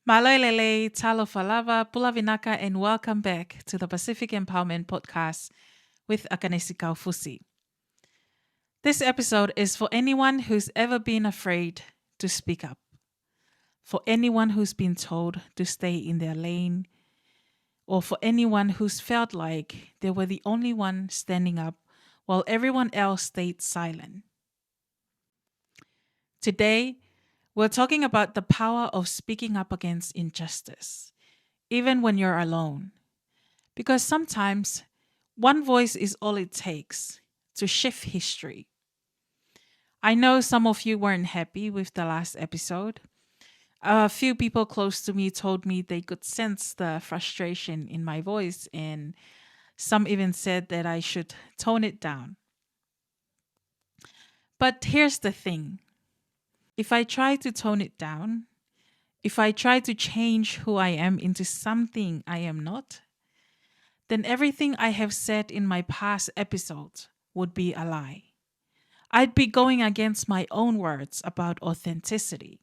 Maloilele, talo falava, pulavinaka, and welcome back to the Pacific Empowerment Podcast with Akanesi Kaufusi. This episode is for anyone who's ever been afraid to speak up, for anyone who's been told to stay in their lane, or for anyone who's felt like they were the only one standing up while everyone else stayed silent. Today, we're talking about the power of speaking up against injustice, even when you're alone. Because sometimes one voice is all it takes to shift history. I know some of you weren't happy with the last episode. A few people close to me told me they could sense the frustration in my voice, and some even said that I should tone it down. But here's the thing, if I try to tone it down, if I try to change who I am into something I am not, then everything I have said in my past episodes would be a lie. I'd be going against my own words about authenticity.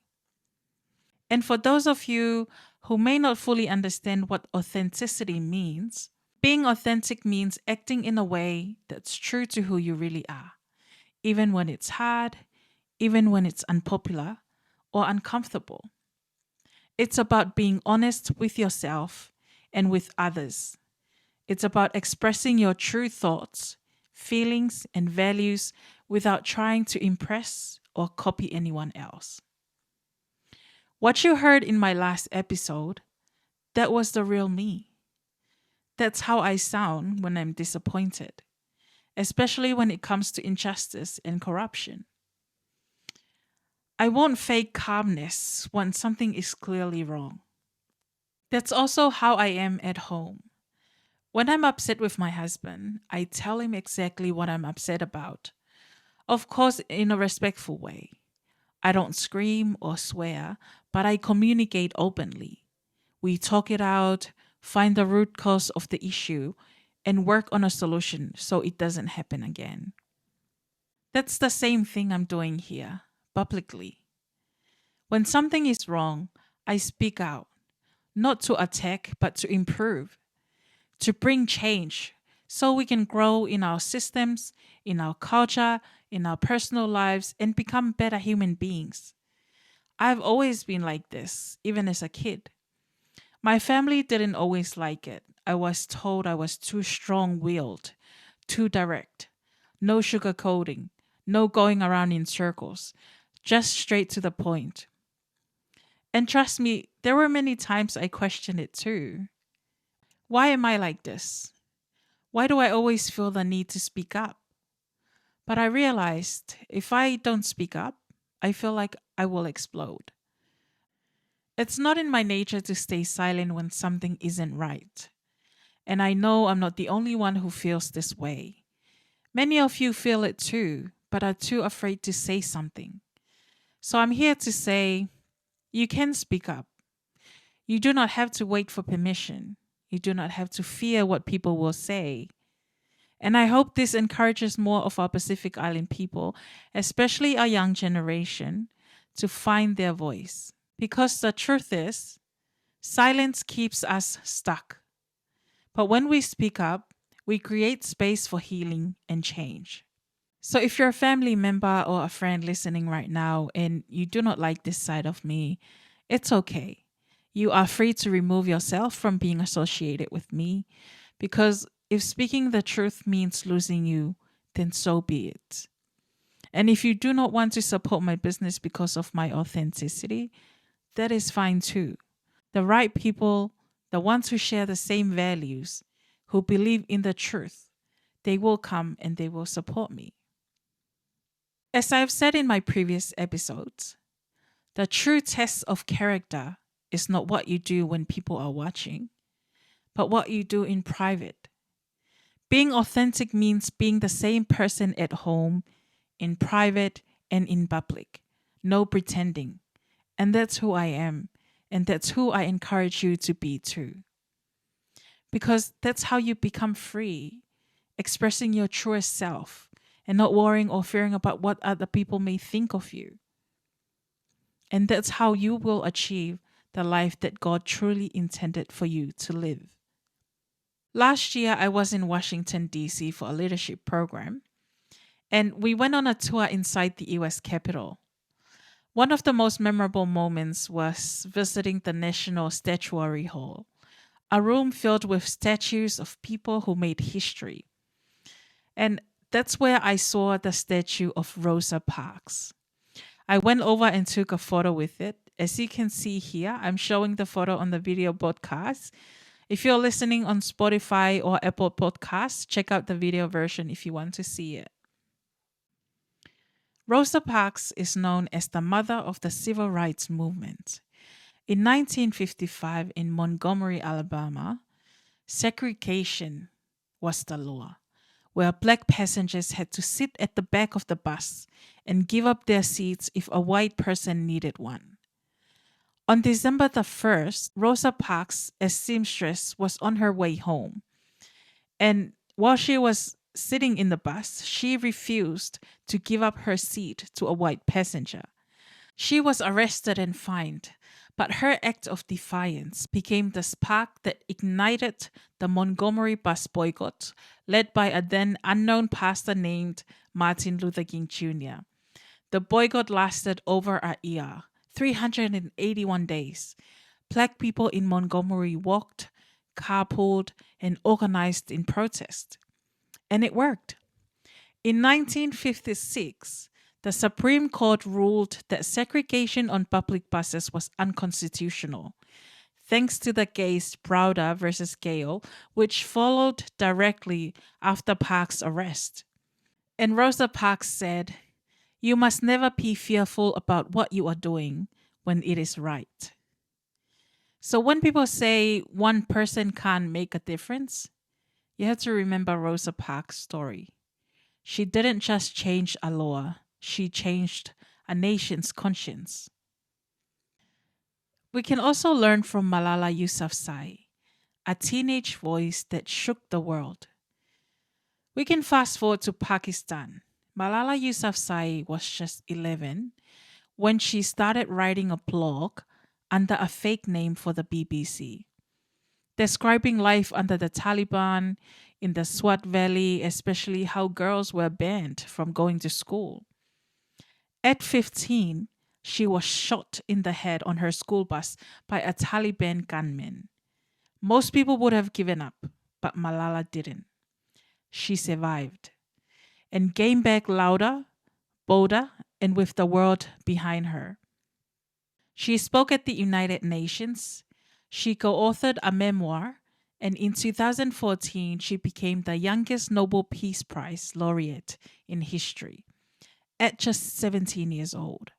And for those of you who may not fully understand what authenticity means, being authentic means acting in a way that's true to who you really are, even when it's hard, even when it's unpopular or uncomfortable. It's about being honest with yourself and with others. It's about expressing your true thoughts, feelings, and values without trying to impress or copy anyone else. What you heard in my last episode, that was the real me. That's how I sound when I'm disappointed, especially when it comes to injustice and corruption. I won't fake calmness when something is clearly wrong. That's also how I am at home. When I'm upset with my husband, I tell him exactly what I'm upset about. Of course, in a respectful way. I don't scream or swear, but I communicate openly. We talk it out, find the root cause of the issue, and work on a solution so it doesn't happen again. That's the same thing I'm doing here, publicly. When something is wrong, I speak out, not to attack, but to improve, to bring change so we can grow in our systems, in our culture, in our personal lives, and become better human beings. I've always been like this, even as a kid. My family didn't always like it. I was told I was too strong willed, too direct, no sugarcoating, no going around in circles, just straight to the point. And trust me, there were many times I questioned it too. Why am I like this? Why do I always feel the need to speak up? But I realized if I don't speak up, I feel like I will explode. It's not in my nature to stay silent when something isn't right. And I know I'm not the only one who feels this way. Many of you feel it too, but are too afraid to say something. So I'm here to say you can speak up. You do not have to wait for permission. You do not have to fear what people will say. And I hope this encourages more of our Pacific Island people, especially our young generation, to find their voice. Because the truth is, silence keeps us stuck. But when we speak up, we create space for healing and change. So if you're a family member or a friend listening right now and you do not like this side of me, it's okay. You are free to remove yourself from being associated with me, because if speaking the truth means losing you, then so be it. And if you do not want to support my business because of my authenticity, that is fine too. The right people, the ones who share the same values, who believe in the truth, they will come and they will support me. As I've said in my previous episodes, the true test of character is not what you do when people are watching, but what you do in private. Being authentic means being the same person at home, in private, and in public. No pretending. And that's who I am. And that's who I encourage you to be too. Because that's how you become free, expressing your truest self and not worrying or fearing about what other people may think of you. And that's how you will achieve the life that God truly intended for you to live. Last year, I was in Washington, D.C. for a leadership program, and we went on a tour inside the U.S. Capitol. One of the most memorable moments was visiting the National Statuary Hall, a room filled with statues of people who made history. And that's where I saw the statue of Rosa Parks. I went over and took a photo with it. As you can see here, I'm showing the photo on the video podcast. If you're listening on Spotify or Apple Podcasts, check out the video version if you want to see it. Rosa Parks is known as the mother of the civil rights movement. In 1955, in Montgomery, Alabama, segregation was the law, where black passengers had to sit at the back of the bus and give up their seats if a white person needed one. On December the 1st, Rosa Parks, as seamstress, was on her way home. And while she was sitting in the bus, she refused to give up her seat to a white passenger. She was arrested and fined, but her act of defiance became the spark that ignited the Montgomery bus boycott, led by a then unknown pastor named Martin Luther King Jr. The boycott lasted over a year, 381 days. Black people in Montgomery walked, carpooled, and organized in protest. And it worked. In 1956, the Supreme Court ruled that segregation on public buses was unconstitutional, thanks to the case Browder versus Gale, which followed directly after Parks' arrest. And Rosa Parks said, "You must never be fearful about what you are doing when it is right." So when people say one person can't make a difference, you have to remember Rosa Parks' story. She didn't just change a law, she changed a nation's conscience. We can also learn from Malala Yousafzai, a teenage voice that shook the world. We can fast forward to Pakistan. Malala Yousafzai was just 11 when she started writing a blog under a fake name for the BBC, describing life under the Taliban in the Swat Valley, especially how girls were banned from going to school. At 15, she was shot in the head on her school bus by a Taliban gunman. Most people would have given up, but Malala didn't. She survived and came back louder, bolder, and with the world behind her. She spoke at the United Nations. She co-authored a memoir, and in 2014, she became the youngest Nobel Peace Prize laureate in history at just 17 years old.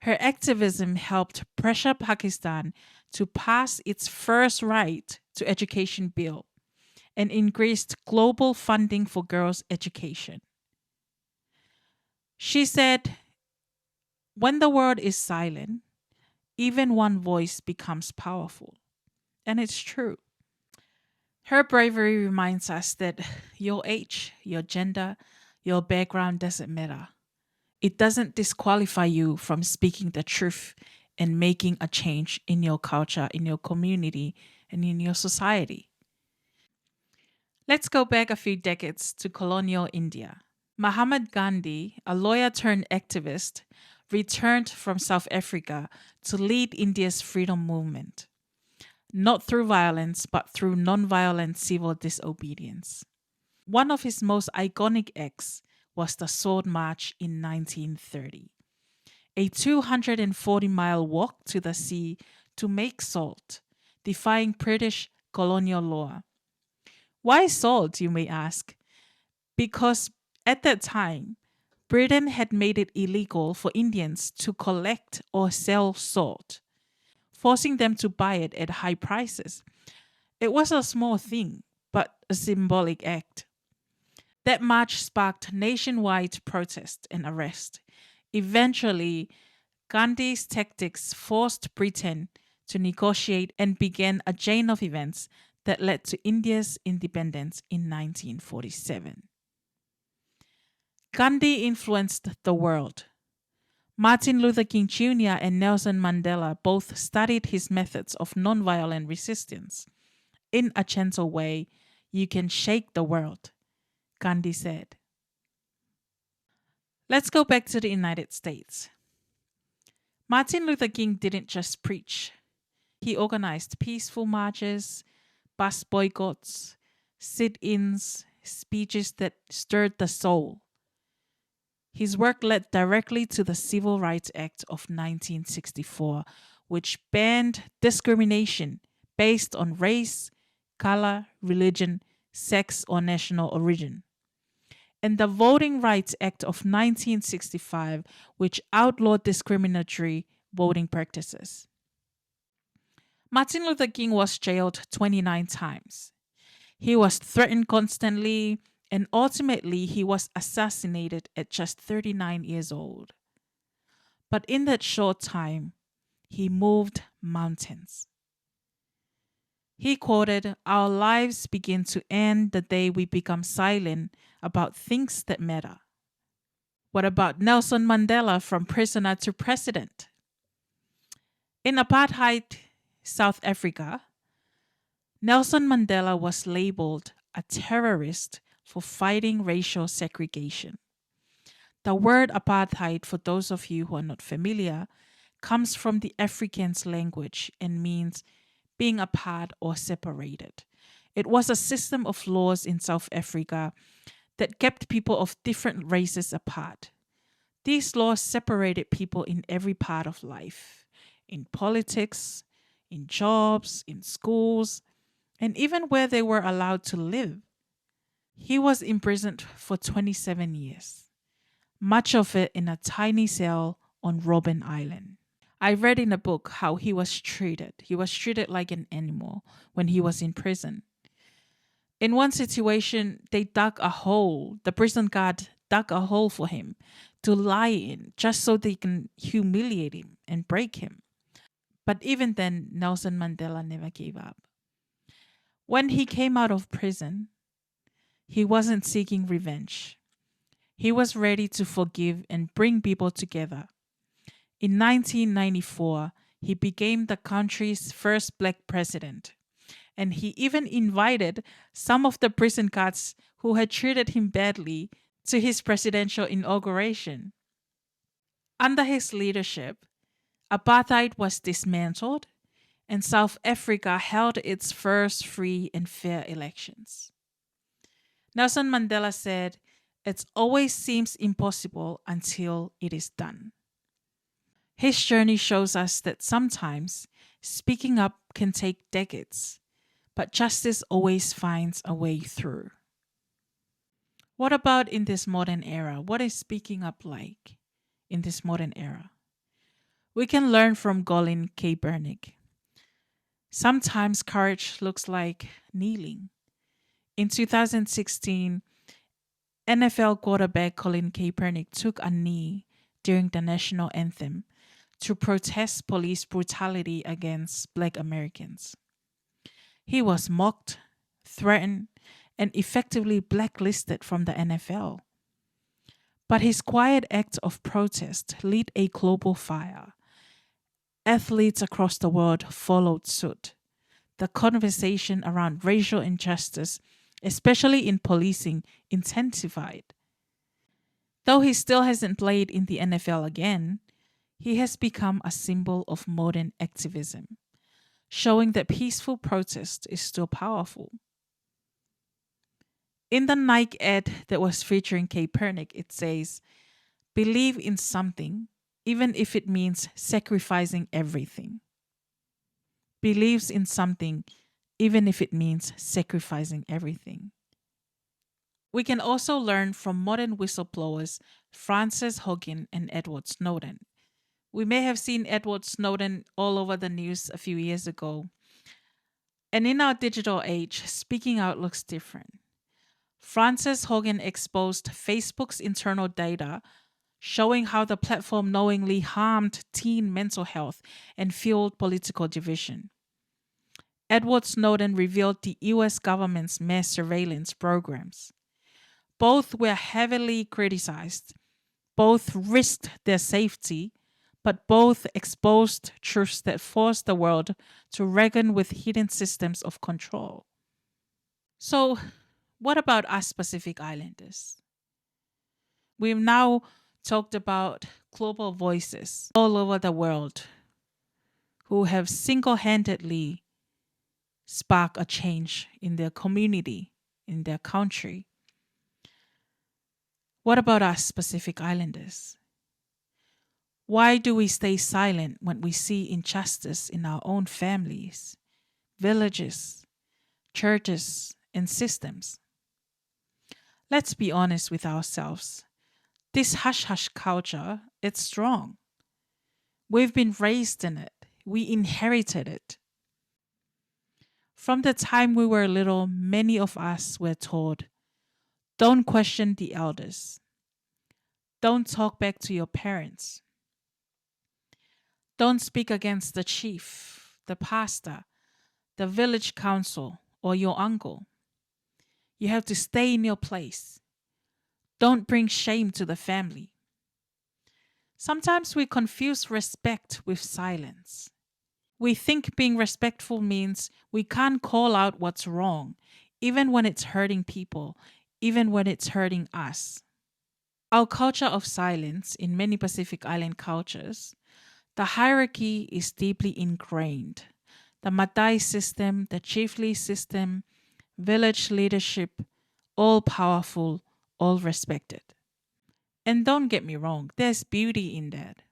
Her activism helped pressure Pakistan to pass its first right to education bill and increased global funding for girls' education. She said, "When the world is silent, even one voice becomes powerful." And it's true. Her bravery reminds us that your age, your gender, your background doesn't matter. It doesn't disqualify you from speaking the truth and making a change in your culture, in your community, and in your society. Let's go back a few decades to colonial India. Mahatma Gandhi, a lawyer turned activist, returned from South Africa to lead India's freedom movement, not through violence, but through non-violent civil disobedience. One of his most iconic acts was the Sword March in 1930, a 240-mile walk to the sea to make salt, defying British colonial law. Why salt, you may ask? Because at that time, Britain had made it illegal for Indians to collect or sell salt, forcing them to buy it at high prices. It was a small thing, but a symbolic act. That march sparked nationwide protest and arrest. Eventually, Gandhi's tactics forced Britain to negotiate and began a chain of events that led to India's independence in 1947. Gandhi influenced the world, Martin Luther King Jr. and Nelson Mandela both studied his methods of nonviolent resistance. In a gentle way, you can shake the world, Gandhi said. Let's go back to the United States. Martin Luther King didn't just preach. He organized peaceful marches, bus boycotts, sit ins, speeches that stirred the soul. His work led directly to the Civil Rights Act of 1964, which banned discrimination based on race, color, religion, sex, or national origin, and the Voting Rights Act of 1965, which outlawed discriminatory voting practices. Martin Luther King was jailed 29 times. He was threatened constantly, and ultimately, he was assassinated at just 39 years old. But in that short time, he moved mountains. He quoted, "Our lives begin to end the day we become silent about things that matter." What about Nelson Mandela from prisoner to president? In apartheid South Africa, Nelson Mandela was labeled a terrorist for fighting racial segregation. The word apartheid, for those of you who are not familiar, comes from the Afrikaans language and means being apart or separated. It was a system of laws in South Africa that kept people of different races apart. These laws separated people in every part of life, in politics, in jobs, in schools, and even where they were allowed to live. He was imprisoned for 27 years, much of it in a tiny cell on Robben Island. I read in a book how he was treated. He was treated like an animal when he was in prison. In one situation, they dug a hole. The prison guard dug a hole for him to lie in just so they can humiliate him and break him. But even then, Nelson Mandela never gave up. When he came out of prison, he wasn't seeking revenge. He was ready to forgive and bring people together. In 1994, he became the country's first black president, and he even invited some of the prison guards who had treated him badly to his presidential inauguration. Under his leadership, apartheid was dismantled, and South Africa held its first free and fair elections. Nelson Mandela said, "It always seems impossible until it is done." His journey shows us that sometimes speaking up can take decades, but justice always finds a way through. What about in this modern era? What is speaking up like in this modern era? We can learn from Colin Kaepernick. Sometimes courage looks like kneeling. In 2016, NFL quarterback Colin Kaepernick took a knee during the national anthem to protest police brutality against Black Americans. He was mocked, threatened, and effectively blacklisted from the NFL. But his quiet act of protest lit a global fire. Athletes across the world followed suit. The conversation around racial injustice, especially in policing, intensified. Though he still hasn't played in the NFL again, he has become a symbol of modern activism, showing that peaceful protest is still powerful. In the Nike ad that was featuring Kaepernick, it says, "Believe in something, even if it means sacrificing everything." Believes in something, even if it means sacrificing everything. We can also learn from modern whistleblowers Frances Haugen and Edward Snowden. We may have seen Edward Snowden all over the news a few years ago. And in our digital age, speaking out looks different. Frances Haugen exposed Facebook's internal data showing how the platform knowingly harmed teen mental health and fueled political division. Edward Snowden revealed the US government's mass surveillance programs. Both were heavily criticized. Both risked their safety, but both exposed truths that forced the world to reckon with hidden systems of control. So, what about us Pacific Islanders? We've now talked about global voices all over the world who have single handedly sparked a change in their community, in their country. What about us Pacific Islanders? Why do we stay silent when we see injustice in our own families, villages, churches, and systems? Let's be honest with ourselves. This hush hush culture, it's strong. We've been raised in it. We inherited it. From the time we were little, many of us were taught, don't question the elders. Don't talk back to your parents. Don't speak against the chief, the pastor, the village council, or your uncle. You have to stay in your place. Don't bring shame to the family. Sometimes we confuse respect with silence. We think being respectful means we can't call out what's wrong, even when it's hurting people, even when it's hurting us. Our culture of silence in many Pacific Island cultures, the hierarchy is deeply ingrained. The Matai system, the chiefly system, village leadership, all powerful, all respected. And don't get me wrong, there's beauty in that.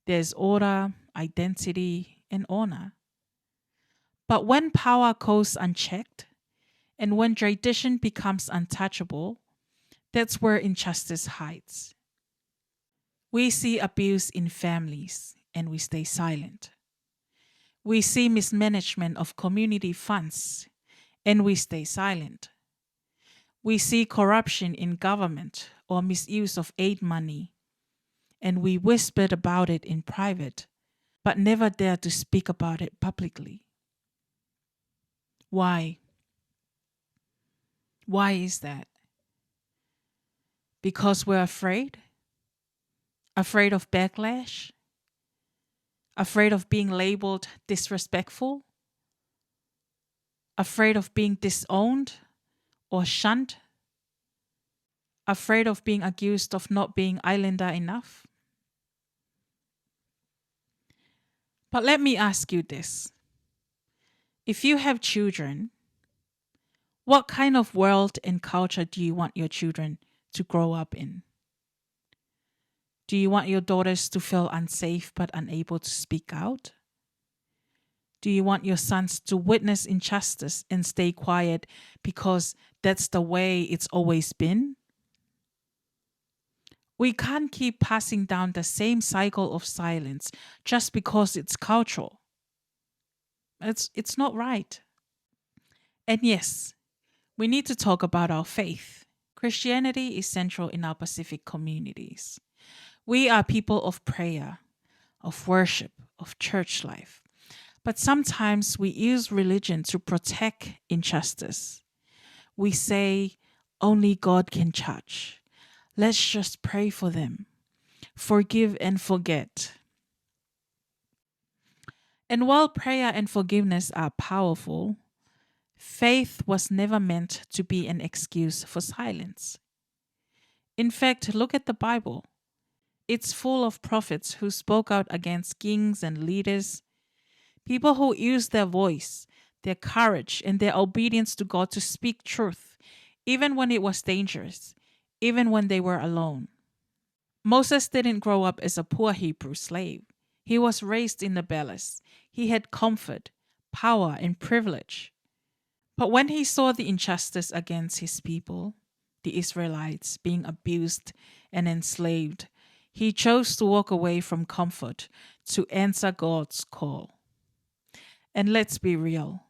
There's order, identity, and honor. But when power goes unchecked, and when tradition becomes untouchable, that's where injustice hides. We see abuse in families, and we stay silent. We see mismanagement of community funds, and we stay silent. We see corruption in government or misuse of aid money, and we whispered about it in private, but never dare to speak about it publicly. Why? Why is that? Because we're afraid? Afraid of backlash? Afraid of being labeled disrespectful? Afraid of being disowned or shunned? Afraid of being accused of not being islander enough? But let me ask you this. If you have children, what kind of world and culture do you want your children to grow up in? Do you want your daughters to feel unsafe but unable to speak out? Do you want your sons to witness injustice and stay quiet because that's the way it's always been? We can't keep passing down the same cycle of silence just because it's cultural. It's not right. And yes, we need to talk about our faith. Christianity is central in our Pacific communities. We are people of prayer, of worship, of church life. But sometimes we use religion to protect injustice. We say, only God can judge. Let's just pray for them. Forgive and forget. And while prayer and forgiveness are powerful, faith was never meant to be an excuse for silence. In fact, look at the Bible. It's full of prophets who spoke out against kings and leaders, people who used their voice, their courage, and their obedience to God to speak truth, even when it was dangerous, even when they were alone. Moses didn't grow up as a poor Hebrew slave. He was raised in the palace. He had comfort, power, and privilege. But when he saw the injustice against his people, the Israelites, being abused and enslaved, he chose to walk away from comfort to answer God's call. And let's be real.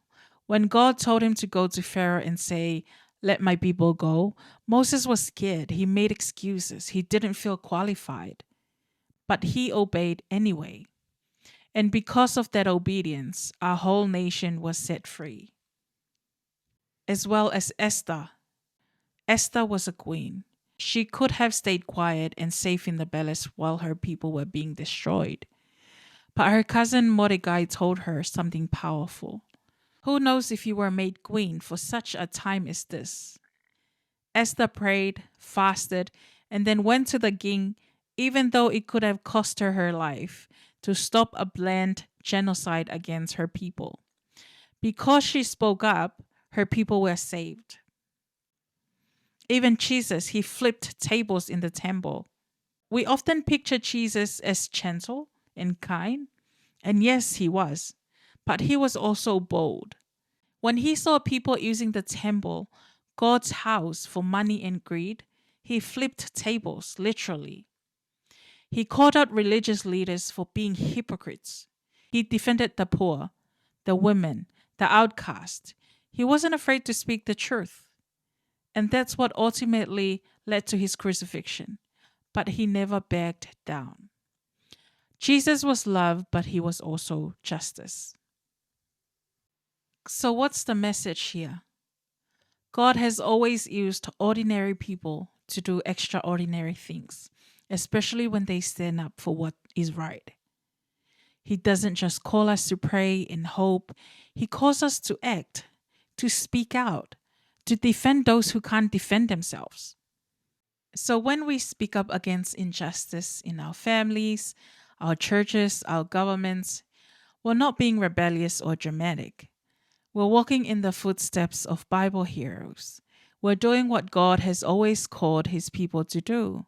When God told him to go to Pharaoh and say, "Let my people go," Moses was scared. He made excuses. He didn't feel qualified. But he obeyed anyway. And because of that obedience, our whole nation was set free. As well as Esther. Esther was a queen. She could have stayed quiet and safe in the palace while her people were being destroyed. But her cousin Mordecai told her something powerful. Who knows if you were made queen for such a time as this? Esther prayed, fasted, and then went to the king, even though it could have cost her her life, to stop a planned genocide against her people. Because she spoke up, her people were saved. Even Jesus, he flipped tables in the temple. We often picture Jesus as gentle and kind, and yes, he was, but he was also bold. When he saw people using the temple, God's house, for money and greed, he flipped tables, literally. He called out religious leaders for being hypocrites. He defended the poor, the women, the outcast. He wasn't afraid to speak the truth. And that's what ultimately led to his crucifixion. But he never backed down. Jesus was love, but he was also justice. So, what's the message here? God has always used ordinary people to do extraordinary things, especially when they stand up for what is right. He doesn't just call us to pray and hope, He calls us to act, to speak out, to defend those who can't defend themselves. So when we speak up against injustice in our families, our churches, our governments, we're not being rebellious or dramatic. We're walking in the footsteps of Bible heroes. We're doing what God has always called His people to do: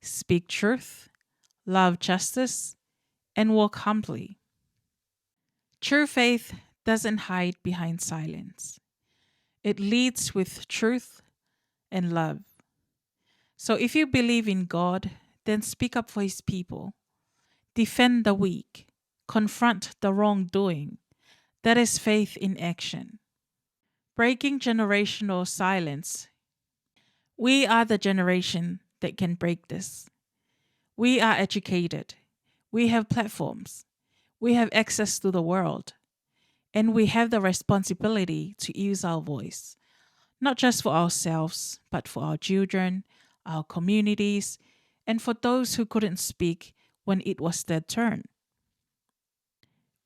speak truth, love justice, and walk humbly. True faith doesn't hide behind silence. It leads with truth and love. So if you believe in God, then speak up for His people. Defend the weak. Confront the wrongdoing. That is faith in action. Breaking generational silence. We are the generation that can break this. We are educated. We have platforms. We have access to the world. And we have the responsibility to use our voice, not just for ourselves, but for our children, our communities, and for those who couldn't speak when it was their turn.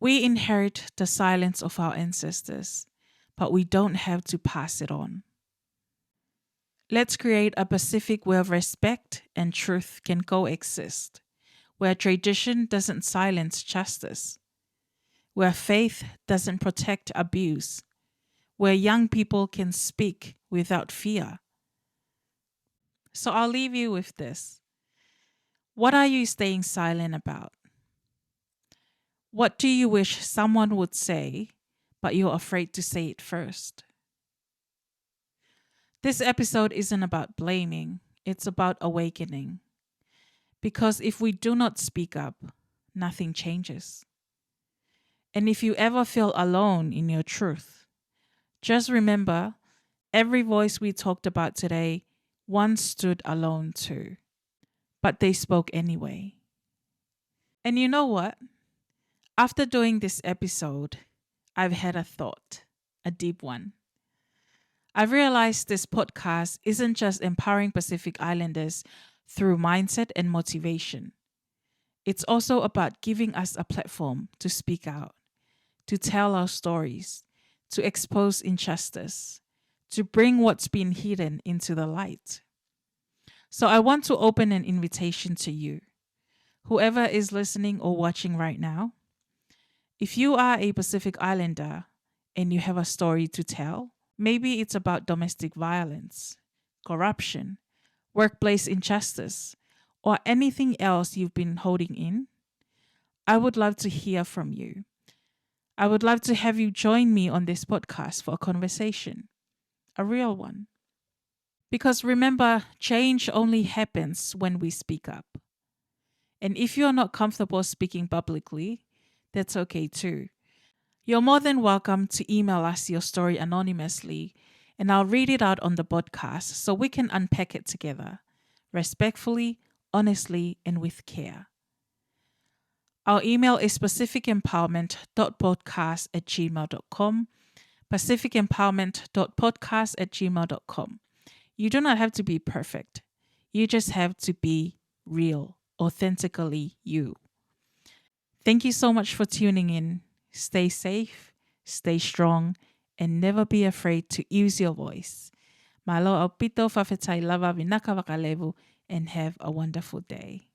We inherit the silence of our ancestors, but we don't have to pass it on. Let's create a Pacific where respect and truth can coexist, where tradition doesn't silence justice, where faith doesn't protect abuse, where young people can speak without fear. So I'll leave you with this. What are you staying silent about? What do you wish someone would say, but you're afraid to say it first? This episode isn't about blaming, it's about awakening. Because if we do not speak up, nothing changes. And if you ever feel alone in your truth, just remember every voice we talked about today once stood alone too, but they spoke anyway. And you know what? After doing this episode, I've had a thought, a deep one. I've realized this podcast isn't just empowering Pacific Islanders through mindset and motivation. It's also about giving us a platform to speak out, to tell our stories, to expose injustice, to bring what's been hidden into the light. So I want to open an invitation to you, whoever is listening or watching right now. If you are a Pacific Islander and you have a story to tell, maybe it's about domestic violence, corruption, workplace injustice, or anything else you've been holding in, I would love to hear from you. I would love to have you join me on this podcast for a conversation, a real one. Because remember, change only happens when we speak up. And if you're not comfortable speaking publicly, that's okay too. You're more than welcome to email us your story anonymously, and I'll read it out on the podcast so we can unpack it together, respectfully, honestly, and with care. Our email is pacificempowerment.podcast@gmail.com, pacificempowerment.podcast@gmail.com. You do not have to be perfect. You just have to be real, authentically you. Thank you so much for tuning in. Stay safe, stay strong, and never be afraid to use your voice. Malo au pito whawhetai lava vinaka wakalevu, and have a wonderful day.